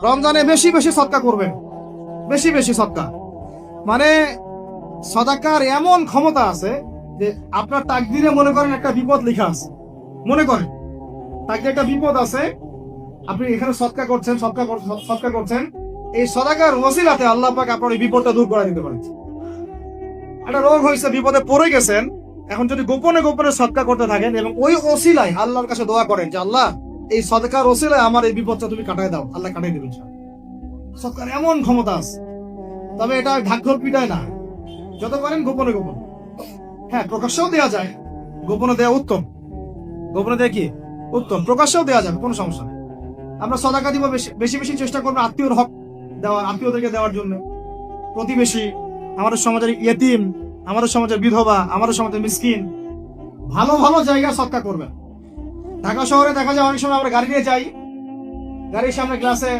রমজানে বেশি বেশি সদকা করবেন, বেশি বেশি সদকা। মানে সদাকার এমন ক্ষমতা আছে যে আপনার তাকদিরে মনে করেন একটা বিপদ লেখা আছে, মনে করেন তাকদিরে একটা বিপদ আছে, আপনি এখানে সদকা করছেন, সদকা করছেন, এই সদাকার ওসিলাতে আল্লাহ পাক আপনার এই বিপদটা দূর করে দিতে পারেন। একটা রোগ হয়েছে, বিপদে পড়ে গেছেন, এখন যদি গোপনে গোপনে সদকা করতে থাকেন এবং ওই ওসিলায় আল্লাহর কাছে দোয়া করেন যে আল্লাহ এই সদকার ওসিলায় আমার এই বিপদটা তুমি কাটাই দাও, আল্লাহ কাটাই দেবেন। সদকার এমন ক্ষমতা আছে, তবে এটা ঢাকঢোল পিটায় না, যত পারেন গোপনে গোপনে। হ্যাঁ, প্রকাশ্যেও দেওয়া যায়, গোপনে দেওয়া উত্তম, গোপনে দেওয়া কি উত্তম, প্রকাশ্যেও দেওয়া যাবে, কোনো সমস্যা নেই। আমরা সদাকা দিব, বেশি বেশি চেষ্টা করবো আত্মীয়র হক দেওয়ার, আত্মীয়দেরকে দেওয়ার জন্য, প্রতিবেশী, আমাদের সমাজের ইয়েতিম, আমাদের সমাজের বিধবা, আমাদের সমাজের মিসকিন, ভালো ভালো জায়গায় সদকা করবেন। ঢাকা শহরে দেখা যায় অনেক সময় আমরা গাড়ি নিয়ে যাই, গাড়ির সামনে গ্লাসে